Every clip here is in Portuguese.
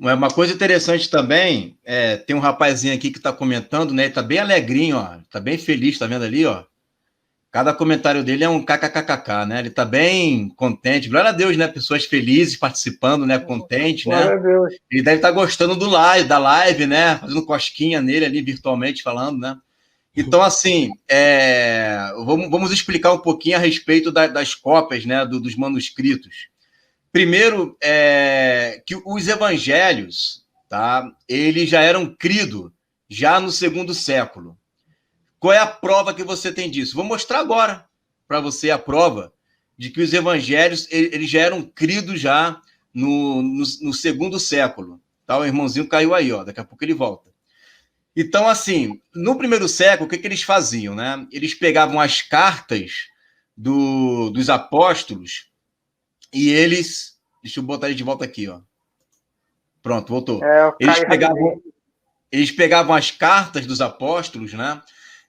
Uma coisa interessante também, tem um rapazinho aqui que está comentando, né? Ele tá bem alegrinho, ó. Tá bem feliz, tá vendo ali, ó? Cada comentário dele é um kkkk, né? Ele tá bem contente. Glória a Deus, né? Pessoas felizes participando, né? Contente, Glória né? a Deus. Ele deve estar gostando da live, né? Fazendo cosquinha nele ali, virtualmente falando, né? Então, assim, vamos explicar um pouquinho a respeito das cópias, né? Dos manuscritos. Primeiro, que os evangelhos, tá? Eles já eram cridos já no segundo século. Qual é a prova que você tem disso? Vou mostrar agora para você a prova de que os evangelhos eles já eram cridos já no segundo século. Tá? O irmãozinho caiu aí, ó. Daqui a pouco ele volta. Então, assim, no primeiro século, o que eles faziam? Né? Eles pegavam as cartas dos apóstolos e eles... Deixa eu botar ele de volta aqui, ó. Pronto, voltou. Eu caí rapidinho. Eles pegavam as cartas dos apóstolos, né?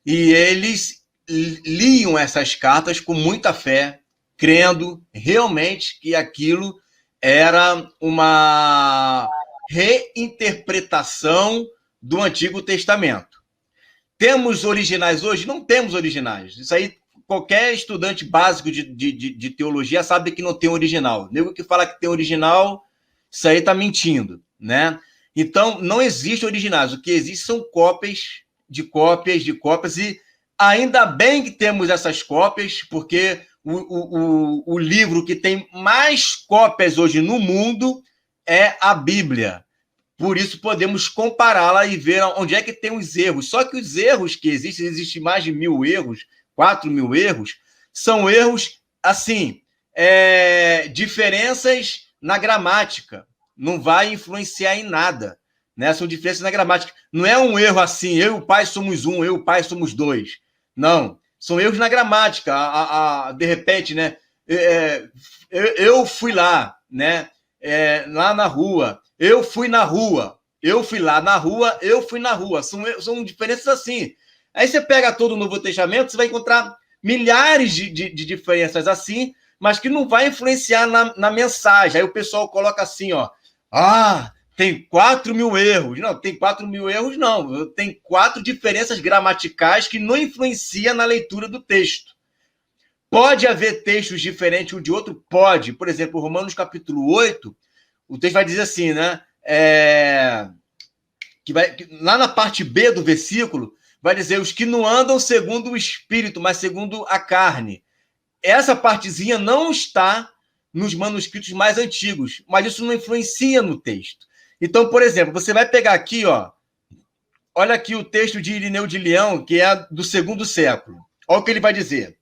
E eles liam essas cartas com muita fé, crendo realmente que aquilo era uma reinterpretação do Antigo Testamento. Temos originais hoje? Não temos originais. Isso aí, qualquer estudante básico de teologia sabe que não tem original. O nego que fala que tem original, isso aí está mentindo, né? Então, não existe originais. O que existe são cópias de cópias de cópias, e ainda bem que temos essas cópias, porque o livro que tem mais cópias hoje no mundo é a Bíblia. Por isso, podemos compará-la e ver onde é que tem os erros. Só que os erros que existem mais de 1.000 erros, 4.000 erros, são erros, assim, diferenças na gramática. Não vai influenciar em nada. Né? São diferenças na gramática. Não é um erro assim, eu e o pai somos um, eu e o pai somos dois. Não. São erros na gramática. De repente, né? Eu fui lá, né? Lá na rua. Eu fui na rua, eu fui lá na rua, eu fui na rua. São diferenças assim. Aí você pega todo o Novo Testamento, você vai encontrar milhares de diferenças assim, mas que não vai influenciar na mensagem. Aí o pessoal coloca assim, ó. Tem 4.000 erros. Não, tem 4.000 erros, não. Tem 4 diferenças gramaticais que não influenciam na leitura do texto. Pode haver textos diferentes um de outro? Pode. Por exemplo, Romanos capítulo 8, o texto vai dizer assim, né? Lá na parte B do versículo, vai dizer os que não andam segundo o Espírito, mas segundo a carne. Essa partezinha não está nos manuscritos mais antigos, mas isso não influencia no texto. Então, por exemplo, você vai pegar aqui, ó, olha aqui o texto de Irineu de Leão, que é do segundo século. Olha o que ele vai dizer.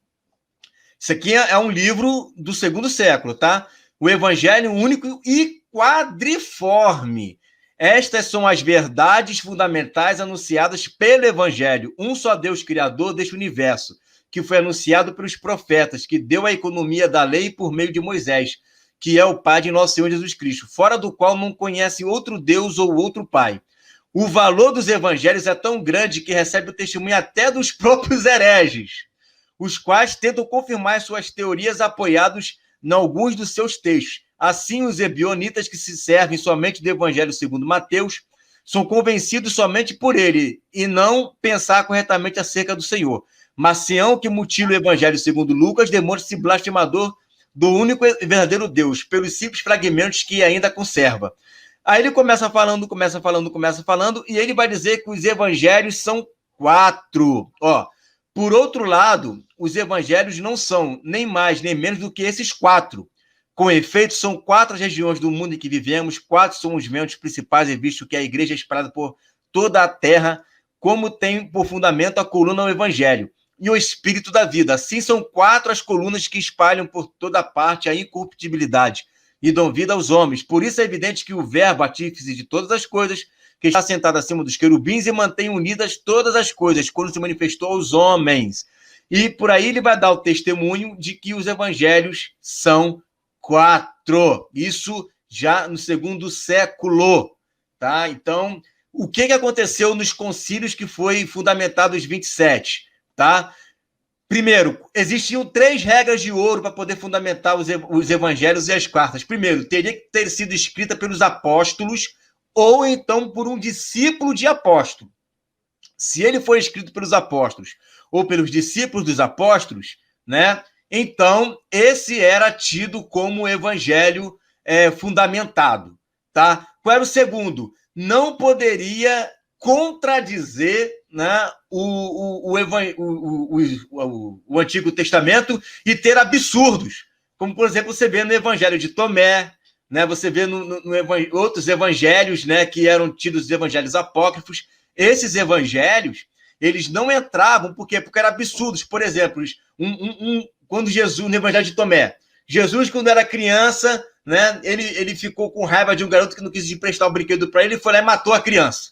Isso aqui é um livro do segundo século, tá? O Evangelho único e quadriforme. Estas são as verdades fundamentais anunciadas pelo Evangelho. Um só Deus criador deste universo, que foi anunciado pelos profetas, que deu a economia da lei por meio de Moisés, que é o Pai de nosso Senhor Jesus Cristo, fora do qual não conhece outro Deus ou outro Pai. O valor dos evangelhos é tão grande que recebe o testemunho até dos próprios hereges, os quais tentam confirmar suas teorias apoiados em alguns dos seus textos. Assim, os ebionitas que se servem somente do Evangelho segundo Mateus são convencidos somente por ele e não pensar corretamente acerca do Senhor. Marcião, que mutila o Evangelho segundo Lucas, demonstra-se blasfemador do único e verdadeiro Deus, pelos simples fragmentos que ainda conserva. Aí ele começa falando, e ele vai dizer que os evangelhos são 4. Por outro lado, os evangelhos não são nem mais nem menos do que esses 4. Com efeito, são 4 as regiões do mundo em que vivemos, 4 são os ventos principais, visto que a igreja é espalhada por toda a terra, como tem por fundamento a coluna ao evangelho e o espírito da vida. Assim são 4 as colunas que espalham por toda parte a incorruptibilidade e dão vida aos homens. Por isso é evidente que o verbo artífice de todas as coisas, que está sentado acima dos querubins e mantém unidas todas as coisas, quando se manifestou aos homens. E por aí ele vai dar o testemunho de que os evangelhos são 4. Isso já no segundo século, tá? Então, o que aconteceu nos concílios que foi fundamentado os 27, tá? Primeiro, existiam 3 regras de ouro para poder fundamentar os evangelhos e as cartas. Primeiro, teria que ter sido escrita pelos apóstolos ou então por um discípulo de apóstolo. Se ele foi escrito pelos apóstolos ou pelos discípulos dos apóstolos, né? Então, esse era tido como evangelho fundamentado, tá? Qual era o segundo? Não poderia contradizer, né, o Antigo Testamento e ter absurdos, como, por exemplo, você vê no Evangelho de Tomé, né, você vê outros evangelhos, né, que eram tidos os evangelhos apócrifos. Esses evangelhos, eles não entravam, por quê? Porque eram absurdos. Por exemplo, quando Jesus, no Evangelho de Tomé, Jesus, quando era criança, né, ele ficou com raiva de um garoto que não quis emprestar o brinquedo para ele, foi lá e matou a criança.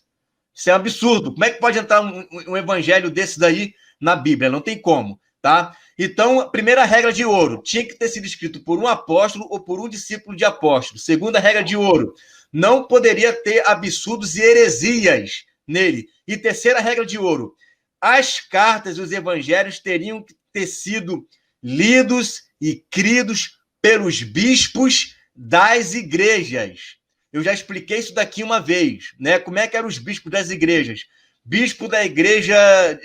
Isso é um absurdo. Como é que pode entrar um evangelho desse daí na Bíblia? Não tem como, tá? Então, a primeira regra de ouro, tinha que ter sido escrito por um apóstolo ou por um discípulo de apóstolo. Segunda regra de ouro, não poderia ter absurdos e heresias nele. E terceira regra de ouro, as cartas e os evangelhos teriam que ter sido lidos e cridos pelos bispos das igrejas. Eu já expliquei isso daqui uma vez, né? Como é que eram os bispos das igrejas? Bispo da igreja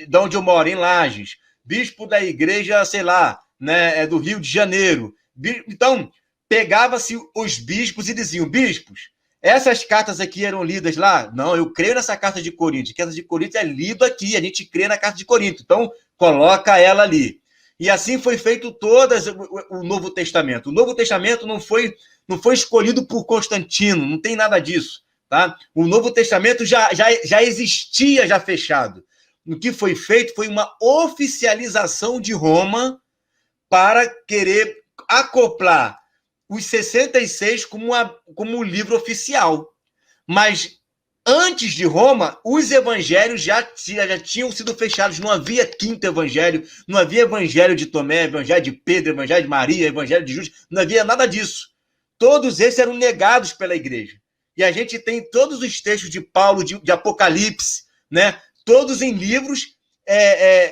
de onde eu moro, em Lages. Bispo da igreja, sei lá, né, do Rio de Janeiro. Então, pegava-se os bispos e diziam, bispos, essas cartas aqui eram lidas lá? Não, eu creio nessa carta de Corinto. A carta de Corinto é lido aqui, a gente crê na carta de Corinto. Então, coloca ela ali. E assim foi feito o Novo Testamento. O Novo Testamento não foi escolhido por Constantino, não tem nada disso. Tá? O Novo Testamento já existia, já fechado. O que foi feito foi uma oficialização de Roma para querer acoplar os 66 como um livro oficial. Mas antes de Roma, os evangelhos já tinham sido fechados. Não havia quinto evangelho, não havia evangelho de Tomé, evangelho de Pedro, evangelho de Maria, evangelho de Judas, não havia nada disso. Todos esses eram negados pela igreja. E a gente tem todos os textos de Paulo, de Apocalipse, né? Todos em livros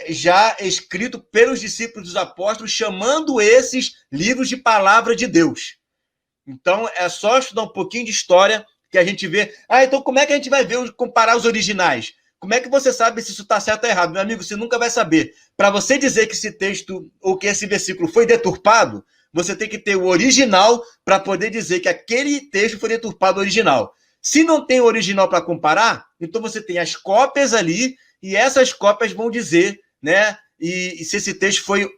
já escritos pelos discípulos dos apóstolos, chamando esses livros de palavra de Deus. Então, é só estudar um pouquinho de história que a gente vê. Então como é que a gente vai comparar os originais? Como é que você sabe se isso está certo ou errado? Meu amigo, você nunca vai saber. Para você dizer que esse texto ou que esse versículo foi deturpado, você tem que ter o original para poder dizer que aquele texto foi deturpado original. Se não tem o original para comparar, então você tem as cópias ali e essas cópias vão dizer, né, e se esse texto foi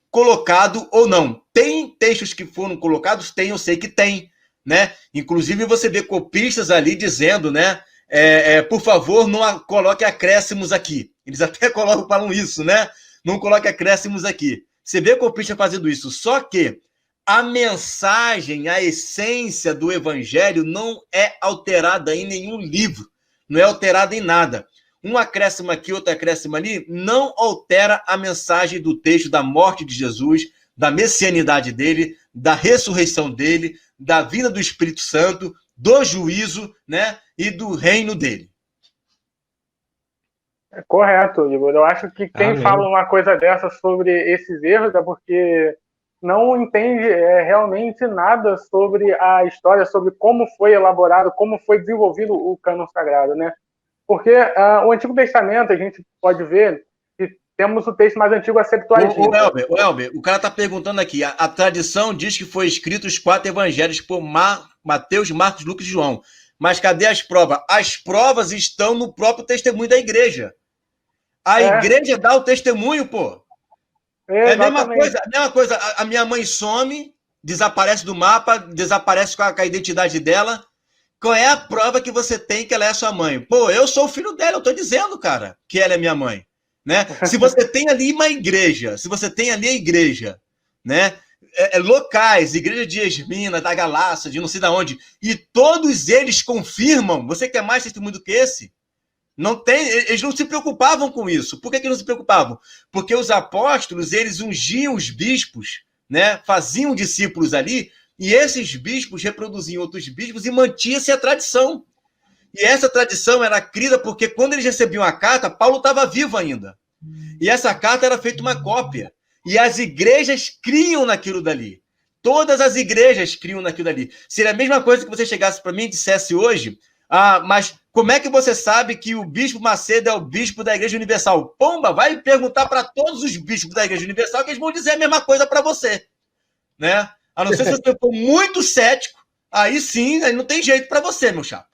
colocado ou não. Tem textos que foram colocados? Tem, eu sei que tem, né? Inclusive você vê copistas ali dizendo, né, por favor, não coloque acréscimos aqui. Eles até falam isso, né? Não coloque acréscimos aqui. Você vê copista fazendo isso, só que a mensagem, a essência do evangelho não é alterada em nenhum livro, não é alterada em nada. Um acréscimo aqui, outro acréscimo ali, não altera a mensagem do texto da morte de Jesus, da messianidade dele, da ressurreição dele, da vinda do Espírito Santo, do juízo, né, e do reino dele. Correto, Igor. Eu acho que quem fala uma coisa dessa sobre esses erros é porque não entende realmente nada sobre a história, sobre como foi elaborado, como foi desenvolvido o cânon sagrado, né? Porque o Antigo Testamento, a gente pode ver que temos o texto mais antigo, a Septuaginta. O Elber, o cara está perguntando aqui, a tradição diz que foi escrito os 4 evangelhos por Mateus, Marcos, Lucas e João. Mas cadê as provas? As provas estão no próprio testemunho da igreja. A igreja dá o testemunho, pô. É a mesma coisa. A minha mãe some, desaparece do mapa, desaparece com a identidade dela. Qual é a prova que você tem que ela é sua mãe? Pô, eu sou o filho dela, eu tô dizendo, cara, que ela é minha mãe. Né? Se você tem ali uma igreja, né? Locais, igreja de Esmina, da Galácia, de não sei de onde, e todos eles confirmam, você quer mais testemunho do que esse? Não tem, eles não se preocupavam com isso. Por que não se preocupavam? Porque os apóstolos, eles ungiam os bispos, né? Faziam discípulos ali, e esses bispos reproduziam outros bispos e mantinha-se a tradição. E essa tradição era crida porque quando eles recebiam a carta, Paulo estava vivo ainda. E essa carta era feita uma cópia. E as igrejas criam naquilo dali. Todas as igrejas criam naquilo dali. Seria a mesma coisa que você chegasse para mim e dissesse hoje, Ah, mas como é que você sabe que o Bispo Macedo é o bispo da Igreja Universal? Pomba, vai perguntar para todos os bispos da Igreja Universal que eles vão dizer a mesma coisa para você, né? A não ser se você for muito cético, aí sim, aí não tem jeito para você, meu chapa.